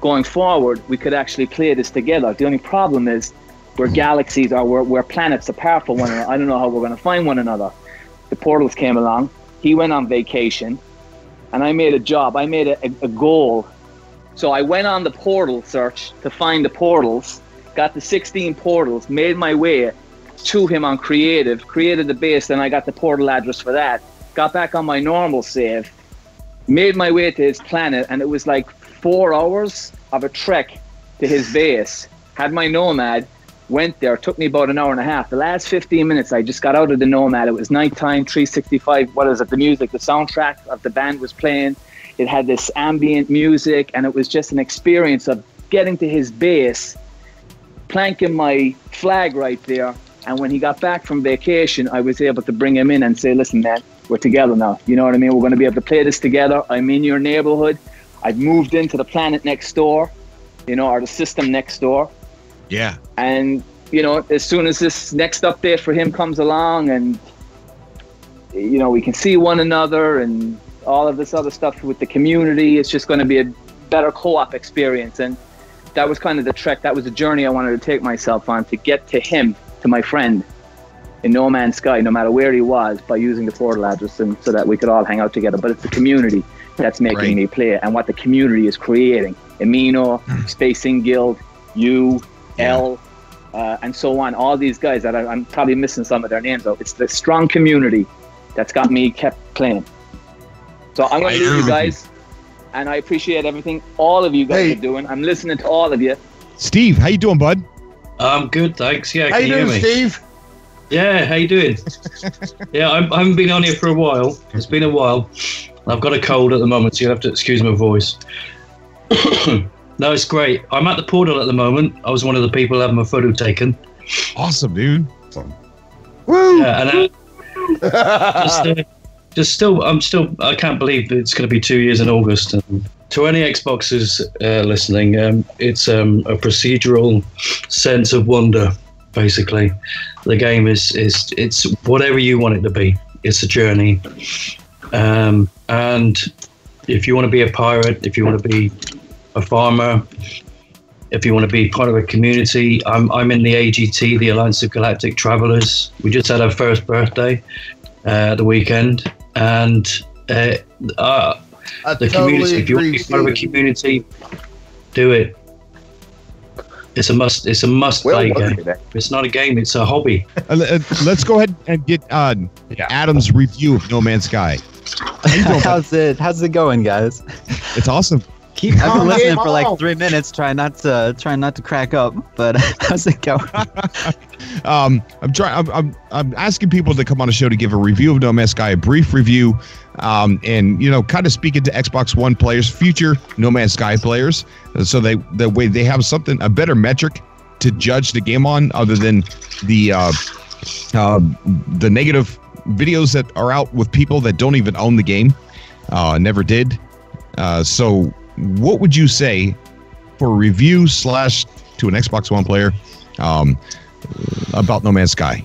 going forward, we could actually play this together. The only problem is we're galaxies or we're planets apart from one another. I don't know how we're going to find one another. The portals came along. He went on vacation, and I made a job. I made a goal. So I went on the portal search to find the portals, got the 16 portals, made my way to him on creative, created the base, and I got the portal address for that. Got back on my normal save, made my way to his planet, and it was like 4 hours of a trek to his base. Had my Nomad, went there, took me about an hour and a half. The last 15 minutes, I just got out of the Nomad. It was nighttime, 365, what is it, the music, the soundtrack of the band was playing. It had this ambient music, and it was just an experience of getting to his base, planking my flag right there. And when he got back from vacation, I was able to bring him in and say, listen, man, we're together now. You know what I mean? We're going to be able to play this together. I'm in your neighborhood. I've moved into the planet next door, you know, or the system next door. Yeah. And, you know, as soon as this next update for him comes along and, you know, we can see one another and all of this other stuff with the community, it's just going to be a better co-op experience. And that was kind of the trek. That was the journey I wanted to take myself on to get to him, to my friend in No Man's Sky, no matter where he was, by using the portal address, and so that we could all hang out together. But it's the community that's making me play, and what the community is creating. Amino, Spacing Guild, you, L, and so on. All these guys that I'm probably missing some of their names though. It's the strong community that's got me kept playing. So I'm going to leave you guys, and I appreciate everything all of you guys are doing. I'm listening to all of you. Steve, how you doing, bud? I'm good, thanks. Yeah, How can you hear doing, me? Steve? Yeah, how you doing? Yeah, I haven't been on here for a while. It's been a while. I've got a cold at the moment, so you'll have to excuse my voice. No, it's great. I'm at the portal at the moment. I was one of the people having my photo taken. Awesome, dude. Woo! Yeah, and I can't believe it's going to be 2 years in August. And to any Xboxers listening, it's a procedural sense of wonder. Basically, the game is it's whatever you want it to be. It's a journey, and if you want to be a pirate, if you want to be a farmer, if you want to be part of a community, I'm in the AGT, the Alliance of Galactic Travelers. We just had our first birthday the weekend, and the community. If you want to be part of a community, do it. It's a must. It's a must-play game. It's not a game. It's a hobby. Let's go ahead and get Adam's review of No Man's Sky. How's it going, guys? It's awesome. I've been listening for like 3 minutes, trying not to crack up. But how's it going? I'm asking people to come on the show to give a review of No Man's Sky, a brief review, and you know, kind of speaking to Xbox One players, future No Man's Sky players, so they have a better metric to judge the game on, other than the negative videos that are out with people that don't even own the game, never did. So what would you say for a review / to an Xbox One player about No Man's Sky?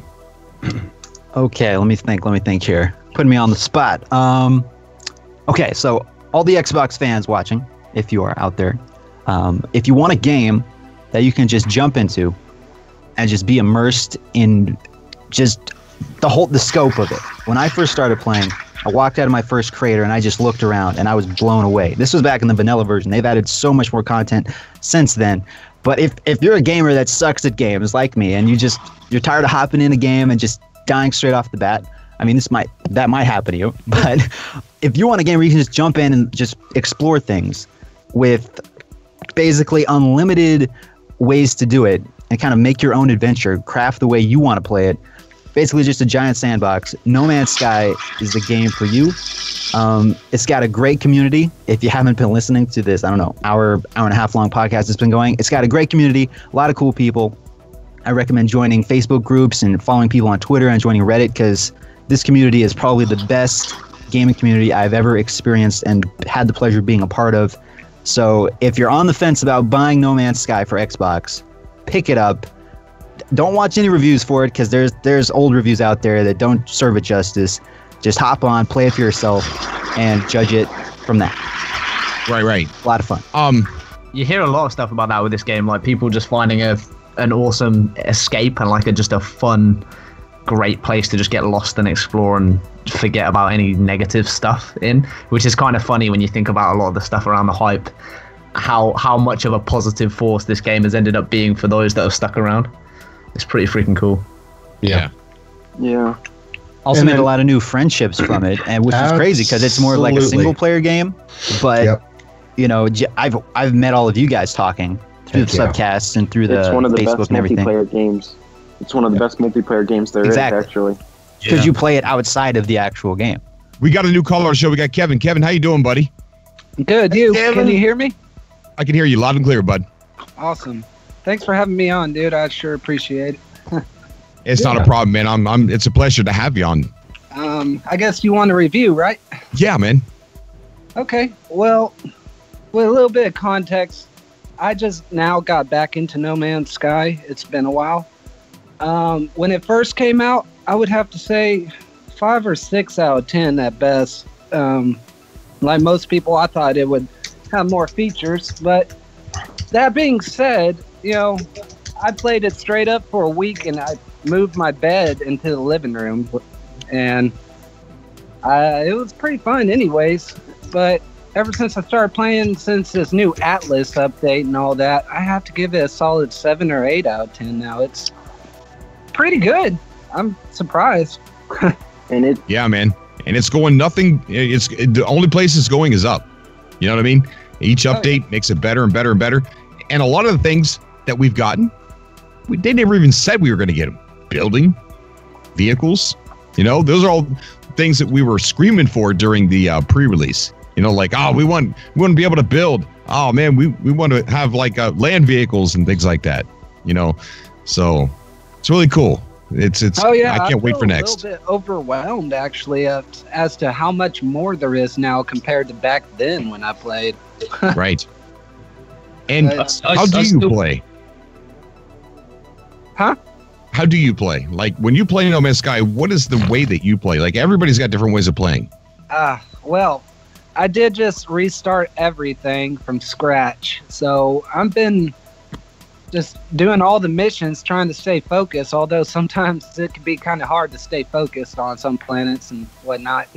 Okay, let me think here. Putting me on the spot. Okay, so all the Xbox fans watching, if you are out there, if you want a game that you can just jump into and just be immersed in just the scope of it. When I first started playing, I walked out of my first crater and I just looked around and I was blown away. This was back in the vanilla version. They've added so much more content since then. But if you're a gamer that sucks at games like me and you're tired of hopping in a game and just dying straight off the bat, I mean, that might happen to you. But if you want a game where you can just jump in and just explore things with basically unlimited ways to do it and kind of make your own adventure, craft the way you want to play it, basically just a giant sandbox, No Man's Sky is the game for you. It's got a great community. If you haven't been listening to this, I don't know, hour and a half long podcast that's been going, it's got a great community, a lot of cool people. I recommend joining Facebook groups and following people on Twitter and joining Reddit, because this community is probably the best gaming community I've ever experienced and had the pleasure of being a part of. So if you're on the fence about buying No Man's Sky for Xbox, pick it up. Don't watch any reviews for it, because there's old reviews out there that don't serve it justice. Just hop on, play it for yourself, and judge it from that. Right. A lot of fun. You hear a lot of stuff about that with this game, like people just finding an awesome escape and like just a fun, great place to just get lost and explore and forget about any negative stuff in, which is kind of funny when you think about a lot of the stuff around the hype, how much of a positive force this game has ended up being for those that have stuck around. It's pretty freaking cool. Yeah. Also made a lot of new friendships from it, and which is crazy because it's more like a single player game. But you know, I've met all of you guys talking through the subcasts and through the Facebook and everything. Multiplayer games. It's one of the best multiplayer games there is, actually. Because you play it outside of the actual game. We got a new caller on the show. We got Kevin. Kevin, how you doing, buddy? Good. Can you hear me? I can hear you loud and clear, bud. Awesome. Thanks for having me on, dude. I sure appreciate it. It's not a problem, man. It's a pleasure to have you on. I guess you want a review, right? Yeah, man. Okay. Well, with a little bit of context, I just now got back into No Man's Sky. It's been a while. When it first came out, I would have to say 5 or 6 out of 10 at best. Like most people, I thought it would have more features. But that being said, you know, I played it straight up for a week, and I moved my bed into the living room, and it was pretty fun anyways. But ever since I started playing, since this new Atlas update and all that, I have to give it a solid 7 or 8 out of 10 now. It's pretty good. I'm surprised. Yeah, man. And it's going the only place it's going is up. You know what I mean? Each update makes it better and better and better. And a lot of the things that we've gotten, they never even said we were going to get them. Building, vehicles, you know, those are all things that we were screaming for during the pre-release. You know, like, we want to be able to build. Oh man, we want to have like land vehicles and things like that. You know, so it's really cool. It's I can't wait for next. I'm a little bit overwhelmed actually as to how much more there is now compared to back then when I played. Right. And how do you play? Huh? How do you play? Like when you play No Man's Sky, what is the way that you play? Like everybody's got different ways of playing. Well, I did just restart everything from scratch. So I've been just doing all the missions, trying to stay focused, although sometimes it can be kind of hard to stay focused on some planets and whatnot.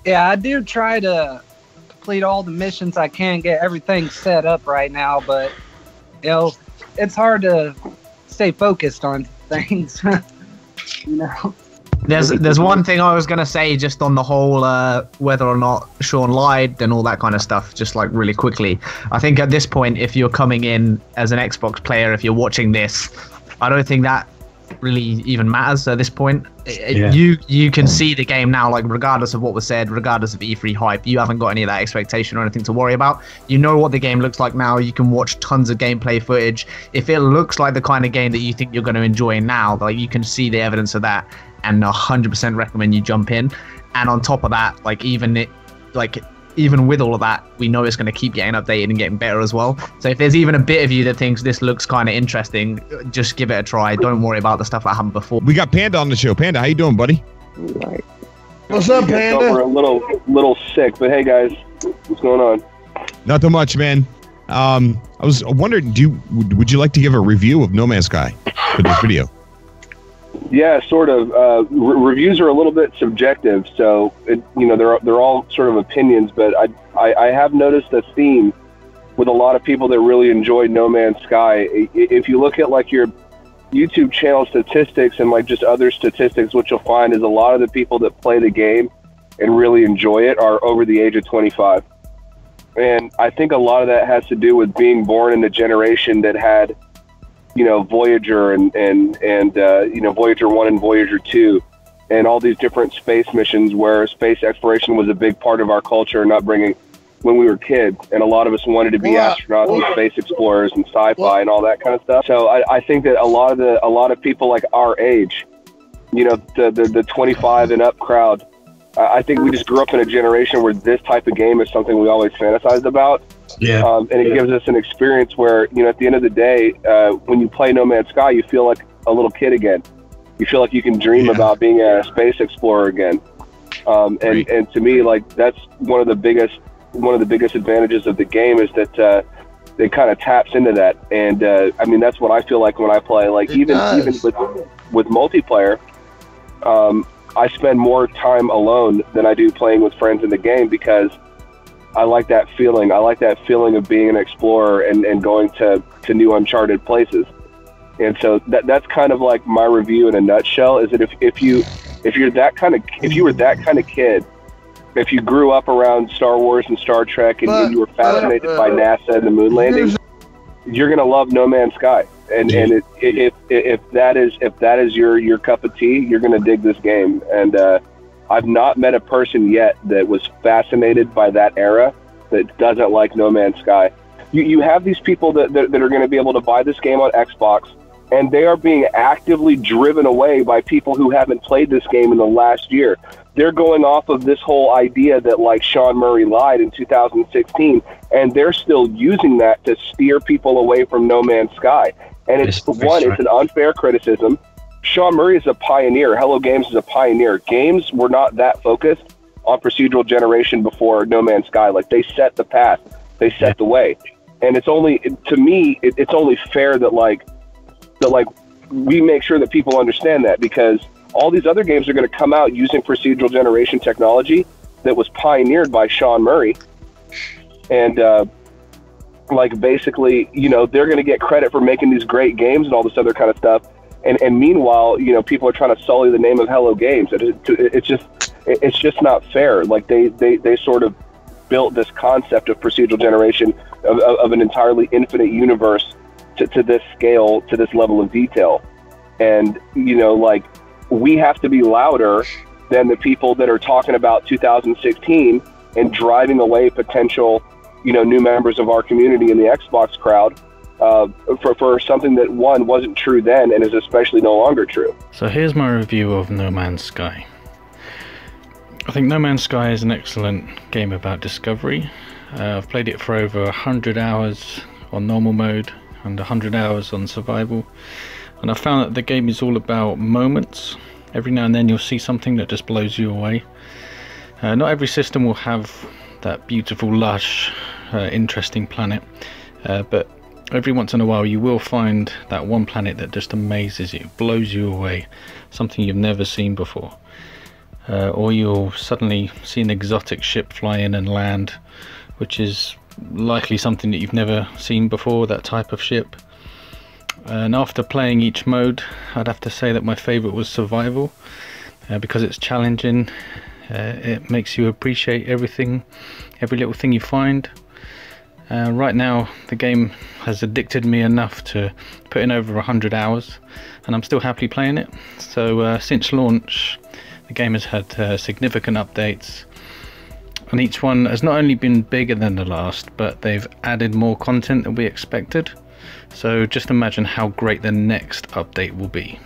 Yeah, I do try to complete all the missions I can, get everything set up right now, but you know, it's hard to stay focused on things. You know. There's one thing I was going to say just on the whole whether or not Sean lied and all that kind of stuff, just like really quickly. I think at this point, if you're coming in as an Xbox player, if you're watching this, I don't think that really even matters at this point. You can see the game now, like regardless of what was said, regardless of E3 hype, you haven't got any of that expectation or anything to worry about. You know what the game looks like now. You can watch tons of gameplay footage. If it looks like the kind of game that you think you're going to enjoy now, like you can see the evidence of that, and 100% recommend you jump in. And on top of that, like even with all of that, we know it's going to keep getting updated and getting better as well. So if there's even a bit of you that thinks this looks kind of interesting, just give it a try. Don't worry about the stuff that happened before. We got Panda on the show. Panda, how you doing, buddy? Right. What's up, Panda? We're a little sick, but hey guys, what's going on? Not too much, man. I was wondering, would you like to give a review of No Man's Sky for this video? Yeah, sort of. Reviews are a little bit subjective, so they're all sort of opinions. But I have noticed a theme with a lot of people that really enjoyed No Man's Sky. If you look at like your YouTube channel statistics and like just other statistics, what you'll find is a lot of the people that play the game and really enjoy it are over the age of 25. And I think a lot of that has to do with being born in a generation that had, Voyager and Voyager 1 and Voyager 2 and all these different space missions where space exploration was a big part of our culture and upbringing when we were kids. And a lot of us wanted to be astronauts and space explorers and sci-fi and all that kind of stuff. So I think that a lot of people like our age, the 25 and up crowd, I think we just grew up in a generation where this type of game is something we always fantasized about. Yeah. And it gives us an experience where, at the end of the day, when you play No Man's Sky, you feel like a little kid again. You feel like you can dream about being a space explorer again. And to me, like, that's one of the biggest advantages of the game is that it kind of taps into that. And I mean, that's what I feel like when I play. Like even with multiplayer, I spend more time alone than I do playing with friends in the game because I like that feeling. I like that feeling of being an explorer and going to new uncharted places. And so that's kind of like my review in a nutshell. Is that if you were that kind of kid, if you grew up around Star Wars and Star Trek and you were fascinated by NASA and the moon landing, you're gonna love No Man's Sky. And if that is your cup of tea, you're gonna dig this game. And I've not met a person yet that was fascinated by that era that doesn't like No Man's Sky. You have these people that are going to be able to buy this game on Xbox, and they are being actively driven away by people who haven't played this game in the last year. They're going off of this whole idea that, like, Sean Murray lied in 2016, and they're still using that to steer people away from No Man's Sky. And it's an unfair criticism. Sean Murray is a pioneer. Hello Games is a pioneer. Games were not that focused on procedural generation before No Man's Sky. Like, they set the path. They set the way. And it's only, to me, it's only fair that we make sure that people understand that, because all these other games are going to come out using procedural generation technology that was pioneered by Sean Murray. And, basically, they're going to get credit for making these great games and all this other kind of stuff. And meanwhile, people are trying to sully the name of Hello Games. It's just not fair. Like, they sort of built this concept of procedural generation of an entirely infinite universe to this scale, to this level of detail. And, we have to be louder than the people that are talking about 2016 and driving away potential, new members of our community in the Xbox crowd for something that, one, wasn't true then and is especially no longer true. So here's my review of No Man's Sky. I think No Man's Sky is an excellent game about discovery. I've played it for over 100 hours on normal mode and 100 hours on survival, and I found that the game is all about moments. Every now and then you'll see something that just blows you away. Not every system will have that beautiful, lush, interesting planet, but every once in a while you will find that one planet that just amazes you, blows you away, something you've never seen before. Or you'll suddenly see an exotic ship fly in and land, which is likely something that you've never seen before, that type of ship. And after playing each mode, I'd have to say that my favourite was survival, because it's challenging. It makes you appreciate everything, every little thing you find. Right now the game has addicted me enough to put in over 100 hours, and I'm still happily playing it. So since launch, the game has had significant updates, and each one has not only been bigger than the last, but they've added more content than we expected. So just imagine how great the next update will be.